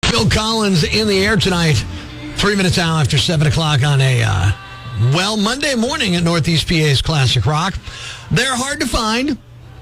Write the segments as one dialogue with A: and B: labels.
A: Phil Collins in the air tonight. 3 minutes out after 7 o'clock on a, Monday morning at Northeast PA's Classic Rock. They're hard to find.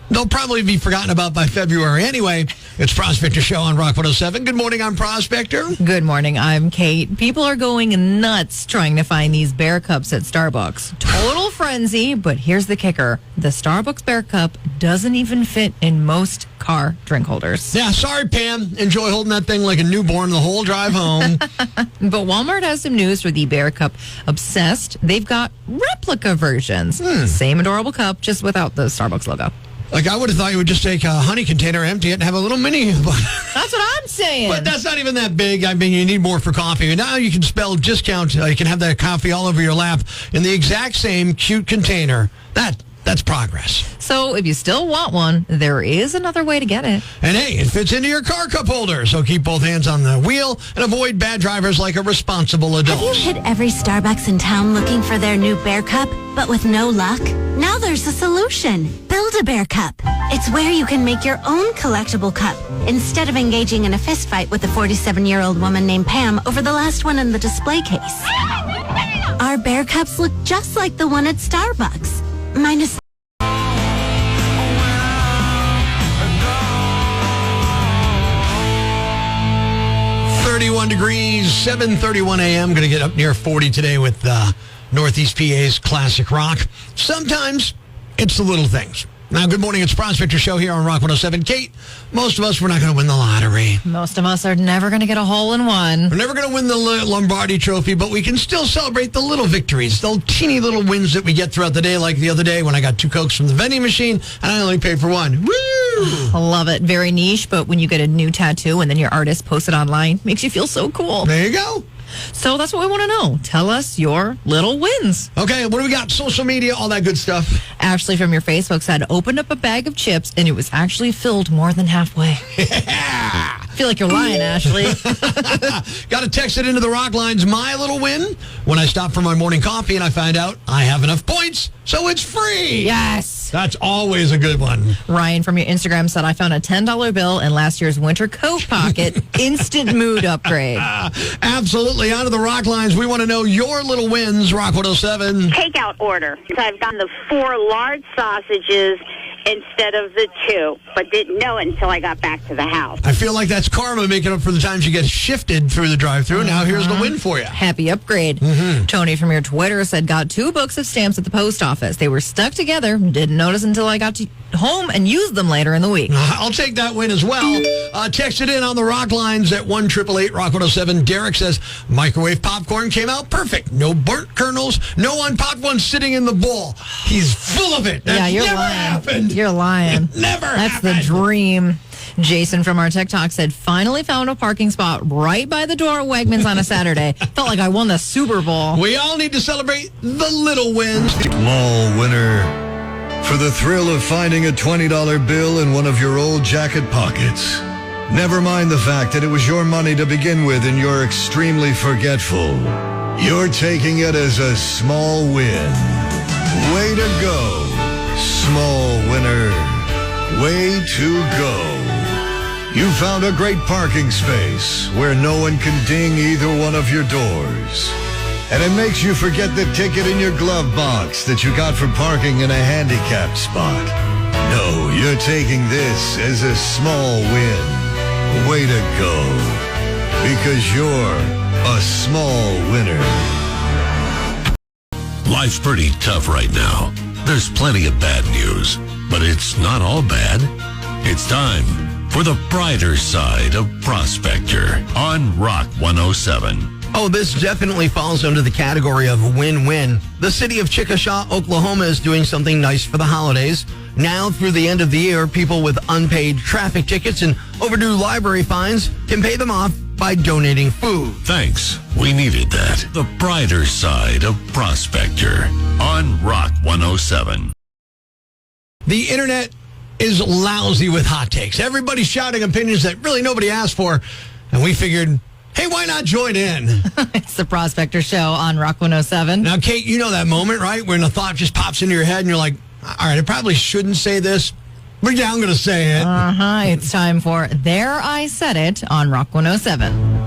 A: They'll probably be forgotten about by February anyway. It's Prospector Show on Rock 107. Good morning, I'm Prospector.
B: Good morning, I'm Kate. People are going nuts trying to find these bear cups at Starbucks. Total frenzy, but here's the kicker. The Starbucks bear cup doesn't even fit in most car drink holders.
A: Yeah, sorry, Pam. Enjoy holding that thing like a newborn the whole drive home.
B: But Walmart has some news for the bear cup obsessed. They've got replica versions. Same adorable cup, just without the Starbucks logo.
A: Like, I would have thought you would just take a honey container, empty it, and have a little mini.
B: That's what I'm saying.
A: But that's not even that big. I mean, you need more for coffee. And now you can spell discount. You can have that coffee all over your lap in the exact same cute container. That's progress.
B: So if you still want one, there is another way to get it.
A: And hey, it fits into your car cup holder. So keep both hands on the wheel and avoid bad drivers like a responsible adult.
C: Have you hit every Starbucks in town looking for their new bear cup, but with no luck? Now there's a solution. Build-A-Bear Cup. It's where you can make your own collectible cup instead of engaging in a fist fight with a 47-year-old woman named Pam over the last one in the display case. Our bear cups look just like the one at Starbucks. Minus
A: 31 degrees, 7:31 a.m. Going to get up near 40 today with Northeast PA's Classic Rock. Sometimes it's the little things. Now, good morning. It's Prospector Show here on Rock 107. Kate, most of us, we're not going to win the lottery.
B: Most of us are never going to get a hole in one.
A: We're never going to win the Lombardi Trophy, but we can still celebrate the little victories, the teeny little wins that we get throughout the day, like the other day when I got 2 Cokes from the vending machine, and I only paid for 1. Woo!
B: I love it. Very niche, but when you get a new tattoo and then your artist posts it online, makes you feel so cool.
A: There you go.
B: So that's what we want to know. Tell us your little wins.
A: Okay, what do we got? Social media, all that good stuff.
B: Ashley from your Facebook said, opened up a bag of chips and it was actually filled more than halfway.
A: Yeah!
B: I feel like you're lying, Ashley.
A: Got to text it into the Rock Lines. My little win when I stop for my morning coffee and I find out I have enough points, so it's free.
B: Yes.
A: That's always a good one.
B: Ryan from your Instagram said, I found a $10 bill in last year's winter coat pocket. Instant mood upgrade.
A: Absolutely. On to the Rock Lines. We want to know your little wins. Rock 107.
D: Takeout order. So I've gotten the 4 large sausages instead of the 2, but didn't know it until I got back to the house.
A: I feel like that's karma making up for the times you get shifted through the drive-thru. Now here's the win for you.
B: Happy upgrade. Tony from your Twitter said, got 2 books of stamps at the post office. They were stuck together. Didn't notice until I got to home and used them later in the week.
A: I'll take that win as well. Text it in on the Rock Lines at 1-888 Rock 107. Derek says, microwave popcorn came out perfect. No burnt kernels. No unpopped ones sitting in the bowl. He's full of it. That's
B: you're
A: never
B: lying.
A: happened.
B: You're lying.
A: Never
B: That's
A: happened.
B: the dream. Jason from our TikTok said, finally found a parking spot right by the door at Wegmans on a Saturday. Felt like I won the Super Bowl.
A: We all need to celebrate the little wins.
E: Small winner. For the thrill of finding a $20 bill in one of your old jacket pockets. Never mind the fact that it was your money to begin with and you're extremely forgetful. You're taking it as a small win. Way to go, small winner. Way to go. You found a great parking space where no one can ding either one of your doors. And it makes you forget the ticket in your glove box that you got for parking in a handicapped spot. No, you're taking this as a small win. Way to go. Because you're a small winner.
F: Life's pretty tough right now. There's plenty of bad news, but it's not all bad. It's time for the brighter side of Prospector on Rock 107.
A: Oh, this definitely falls under the category of win-win. The city of Chickasha, Oklahoma is doing something nice for the holidays. Now, through the end of the year, people with unpaid traffic tickets and overdue library fines can pay them off by donating food.
F: Thanks. We needed that. The brighter side of Prospector on Rock 107.
A: The internet is lousy with hot takes. Everybody's shouting opinions that really nobody asked for, and we figured, hey, why not join in?
B: It's the Prospector Show on Rock 107.
A: Now, Kate, you know that moment, right? When a thought just pops into your head and you're like, all right, I probably shouldn't say this, but yeah, I'm going to say it.
B: It's time for There I Said It on Rock 107.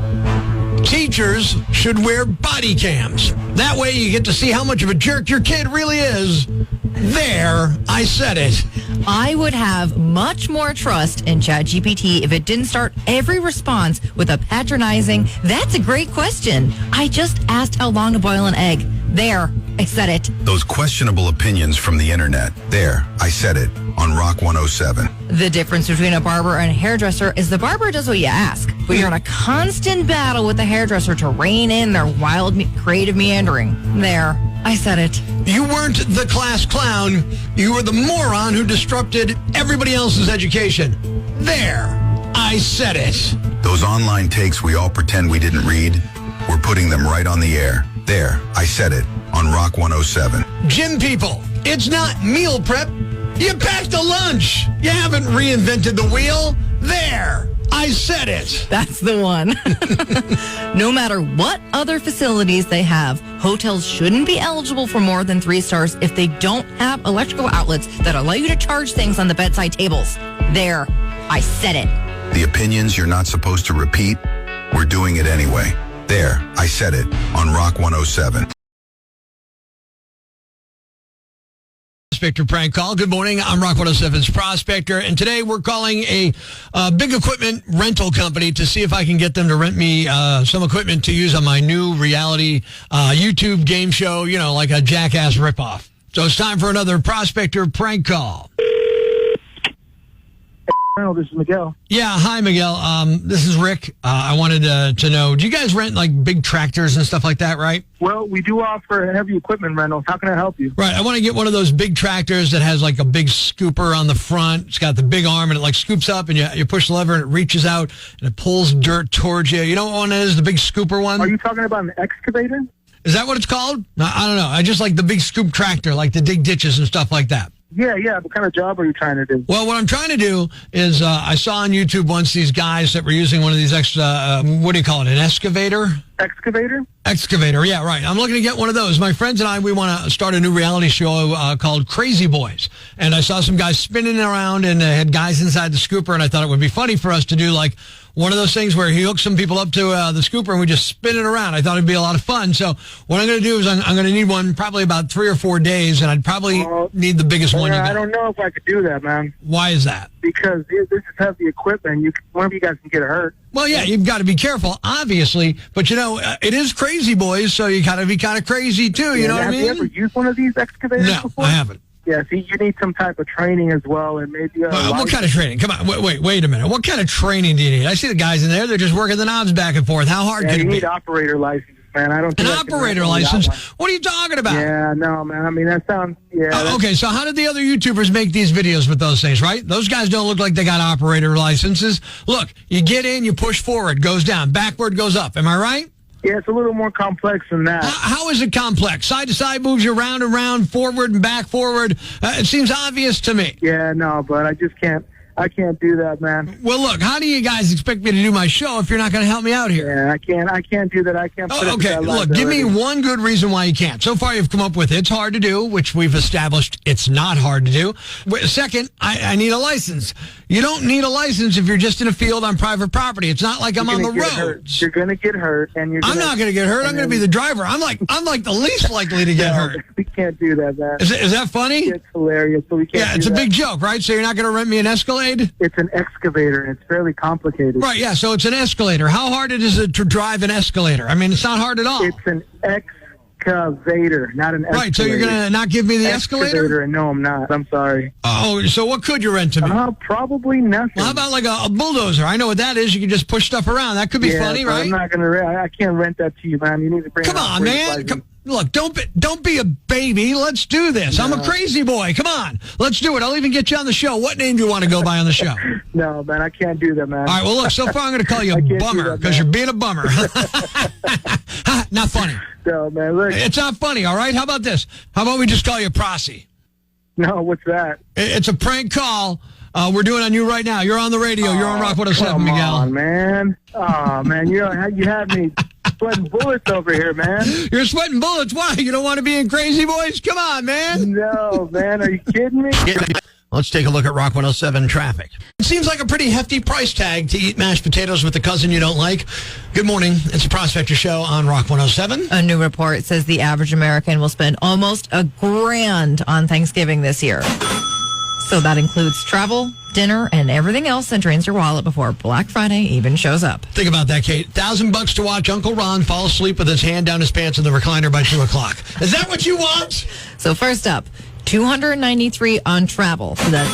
A: Teachers should wear body cams. That way you get to see how much of a jerk your kid really is. There, I said it.
B: I would have much more trust in ChatGPT if it didn't start every response with a patronizing, "That's a great question. I just asked how long to boil an egg." There, I said it.
G: Those questionable opinions from the internet. There, I said it on Rock 107.
B: The difference between a barber and a hairdresser is the barber does what you ask, but you're in a constant battle with the hairdresser to rein in their wild, creative meandering. There, I said it.
A: You weren't the class clown. You were the moron who disrupted everybody else's education. There, I said it.
G: Those online takes we all pretend we didn't read, we're putting them right on the air. There, I said it on Rock 107.
A: Gym people, it's not meal prep. You packed a lunch. You haven't reinvented the wheel. There, I said it.
B: That's the one. No matter what other facilities they have, hotels shouldn't be eligible for more than 3 stars if they don't have electrical outlets that allow you to charge things on the bedside tables. There, I said it.
G: The opinions you're not supposed to repeat, we're doing it anyway. There, I said it on Rock 107.
A: Prospector prank call. Good morning. I'm Rock 107's Prospector, and today we're calling a big equipment rental company to see if I can get them to rent me some equipment to use on my new reality YouTube game show, you know, like a Jackass ripoff. So it's time for another Prospector prank call.
H: This is Miguel.
A: Yeah, hi, Miguel. This is Rick. I wanted to know, do you guys rent like big tractors and stuff like that, right?
H: Well, we do offer heavy equipment rentals. How can I help you?
A: Right. I want to get one of those big tractors that has like a big scooper on the front. It's got the big arm and it like scoops up and you push the lever and it reaches out and it pulls dirt towards you. You know what one is? The big scooper one?
H: Are you talking about an excavator?
A: Is that what it's called? No, I don't know. I just like the big scoop tractor, like to dig ditches and stuff like that.
H: Yeah. What kind of job are you trying to do?
A: Well, what I'm trying to do is I saw on YouTube once these guys that were using one of these extra, what do you call it, an excavator?
H: Excavator?
A: Excavator, yeah, right. I'm looking to get one of those. My friends and I, we want to start a new reality show called Crazy Boys. And I saw some guys spinning around and had guys inside the scooper, and I thought it would be funny for us to do like one of those things where he hooks some people up to the scooper and we just spin it around. I thought it'd be a lot of fun. So what I'm going to do is I'm going to need one probably about 3 or 4 days, and I'd probably need the biggest one you got.
H: I don't know if I could do that, man.
A: Why is that?
H: Because this is heavy equipment. One of you guys can get hurt.
A: Well, yeah, you've got to be careful, obviously. But, you know, it is Crazy Boys, so you got to be kind of crazy, too. You know what I mean?
H: Have you ever used one of these excavators before?
A: I haven't.
H: Yeah, see, you need some type of training as well, and maybe
A: what kind of training? Come on, wait a minute. What kind of training do you need? I see the guys in there; they're just working the knobs back and forth. How hard can it be?
H: You need operator license, man. I don't think
A: an operator license. What are you talking about?
H: Yeah, no, man. I mean, that sounds
A: okay, so how did the other YouTubers make these videos with those things? Right? Those guys don't look like they got operator licenses. Look, you get in, you push forward, goes down, backward goes up. Am I right?
H: Yeah, it's a little more complex than that.
A: How is it complex? Side to side moves you around and around, forward and back forward. It seems obvious to me.
H: Yeah, no, but I just can't. I can't do that, man.
A: Well, look, how do you guys expect me to do my show if you're not going to help me out here?
H: Yeah, I can't do that. I can't put
A: okay, look, give me one good reason why you can't. So far, you've come up with it's hard to do, which we've established it's not hard to do. Second, I need a license. You don't need a license if you're just in a field on private property. It's not like I'm on the road.
H: You're going to get hurt, and you're.
A: I'm not going to get hurt. I'm going to be the driver. I'm like the least likely to get hurt.
H: We can't do that, man.
A: Is that funny?
H: It's hilarious. So we can't.
A: Yeah, it's a big joke, right? So you're not going to rent me an Escalade?
H: It's an excavator, and it's fairly complicated.
A: Right, yeah, so it's an escalator. How hard is it to drive an escalator? I mean, it's not hard at all.
H: It's an excavator, not an escalator.
A: Right, so you're going to not give me the escalator?
H: No, I'm not. I'm sorry.
A: Oh, so what could you rent to me?
H: Probably nothing.
A: Well, how about like a bulldozer? I know what that is. You can just push stuff around. That could be funny, right?
H: I'm not going to I can't rent that to you, man. You need to bring
A: Come on, man. Look, don't be a baby. Let's do this. No. I'm a crazy boy. Come on. Let's do it. I'll even get you on the show. What name do you want to go by on the show?
H: No, man, I can't do that, man.
A: All right, well, look, so far I'm going to call you a bummer because you're being a bummer. Not funny.
H: No, man, look.
A: It's not funny, all right? How about this? How about we just call you Prosy?
H: No, what's that?
A: It's a prank call. We're doing on you right now. You're on the radio. You're on Rock 107, Miguel.
H: Come on, man. Oh, man, you have me sweating bullets over here, man.
A: You're sweating bullets? Why? You don't want to be in Crazy Boys? Come on, man.
H: No, man. Are you kidding me?
A: Let's take a look at Rock 107 traffic. It seems like a pretty hefty price tag to eat mashed potatoes with the cousin you don't like. Good morning. It's a Prospector show on Rock 107.
B: A new report says the average American will spend almost $1,000 on Thanksgiving this year. So that includes travel, dinner, and everything else that drains your wallet before Black Friday even shows up.
A: Think about that, Kate. $1,000 to watch Uncle Ron fall asleep with his hand down his pants in the recliner by 2 o'clock. Is that what you want?
B: So first up, $293 on travel. So that's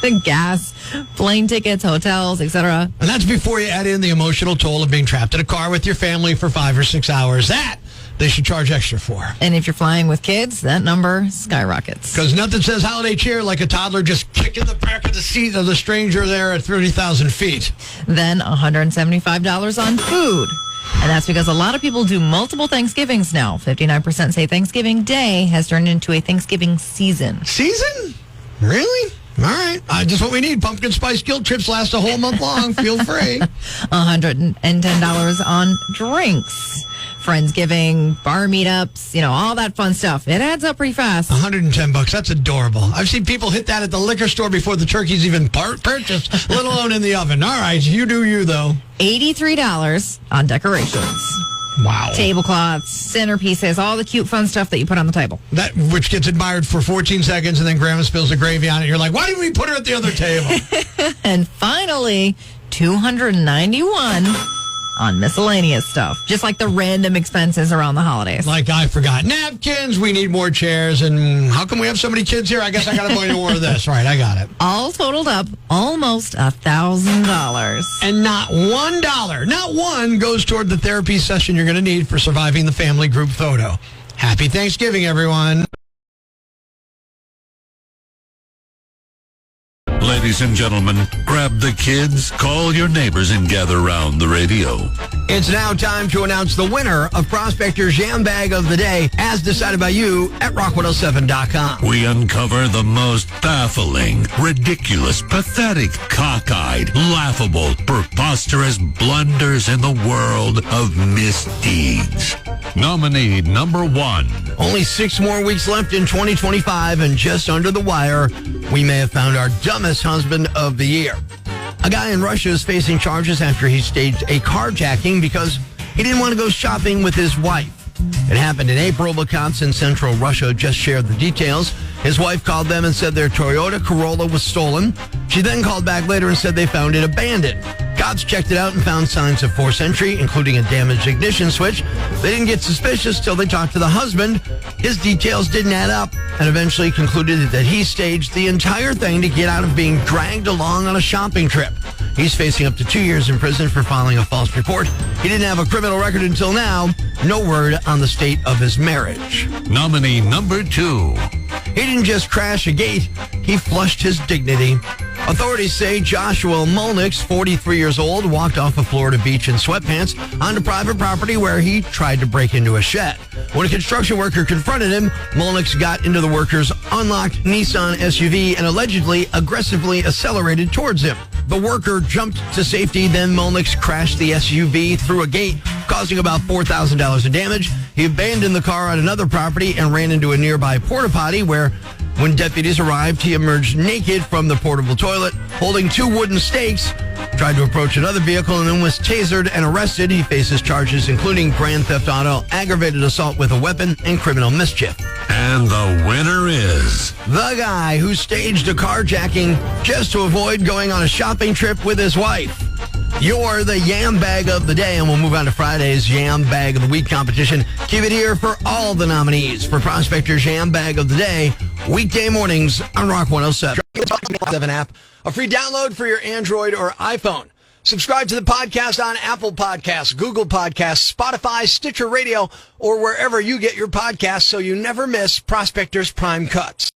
B: the gas, plane tickets, hotels, etc.
A: And that's before you add in the emotional toll of being trapped in a car with your family for 5 or 6 hours. That they should charge extra for.
B: And if you're flying with kids, that number skyrockets.
A: Because nothing says holiday cheer like a toddler just kicking the back of the seat of the stranger there at 30,000 feet.
B: Then $175 on food. And that's because a lot of people do multiple Thanksgivings now. 59% say Thanksgiving Day has turned into a Thanksgiving season.
A: Season? Really? All right. Just what we need. Pumpkin spice guilt trips last a whole month long. Feel free.
B: $110 on drinks. Friendsgiving, bar meetups, all that fun stuff. It adds up pretty fast.
A: $110. That's adorable. I've seen people hit that at the liquor store before the turkey's even purchased, let alone in the oven. All right. You do you, though.
B: $83 on decorations.
A: Wow.
B: Tablecloths, centerpieces, all the cute fun stuff that you put on the table.
A: That which gets admired for 14 seconds and then grandma spills the gravy on it. You're like, why didn't we put her at the other table?
B: And finally, $291 on miscellaneous stuff. Just like the random expenses around the holidays.
A: Like I forgot napkins, we need more chairs, and how come we have so many kids here? I guess I got to buy more of this. Right, I got it.
B: All totaled up, almost $1,000.
A: And not $1, not one goes toward the therapy session you're going to need for surviving the family group photo. Happy Thanksgiving, everyone.
F: Ladies and gentlemen, grab the kids, call your neighbors, and gather around the radio.
A: It's now time to announce the winner of Prospector's Jam Bag of the Day, as decided by you at rock107.com.
F: We uncover the most baffling, ridiculous, pathetic, cockeyed, laughable, preposterous blunders in the world of misdeeds. Nominee number 1.
A: Only 6 more weeks left in 2025, and just under the wire, we may have found our dumbest husband of the year. A guy in Russia is facing charges after he staged a carjacking because he didn't want to go shopping with his wife. It happened in April. Accounts in central Russia just shared the details. His wife called them and said their Toyota Corolla was stolen. She then called back later and said they found it abandoned. Cops checked it out and found signs of forced entry, including a damaged ignition switch. They didn't get suspicious till they talked to the husband. His details didn't add up and eventually concluded that he staged the entire thing to get out of being dragged along on a shopping trip. He's facing up to 2 years in prison for filing a false report. He didn't have a criminal record until now. No word on the state of his marriage.
F: Nominee number 2.
A: He didn't just crash a gate, he flushed his dignity. Authorities say Joshua Molnix, 43 years old, walked off a Florida beach in sweatpants onto private property where he tried to break into a shed. When a construction worker confronted him, Molnix got into the worker's unlocked Nissan SUV and allegedly aggressively accelerated towards him. The worker jumped to safety, then Molnix crashed the SUV through a gate, causing about $4,000 in damage. He abandoned the car on another property and ran into a nearby porta potty where, when deputies arrived, he emerged naked from the portable toilet, holding 2 wooden stakes, tried to approach another vehicle, and then was tasered and arrested. He faces charges including grand theft auto, aggravated assault with a weapon, and criminal mischief.
F: And the winner is
A: the guy who staged a carjacking just to avoid going on a shopping trip with his wife. You're the Yam Bag of the Day, and we'll move on to Friday's Yam Bag of the Week competition. Keep it here for all the nominees for Prospector's Yam Bag of the Day, weekday mornings on Rock 107 app, a free download for your Android or iPhone. Subscribe to the podcast on Apple Podcasts, Google Podcasts, Spotify, Stitcher Radio, or wherever you get your podcasts so you never miss Prospector's Prime Cuts.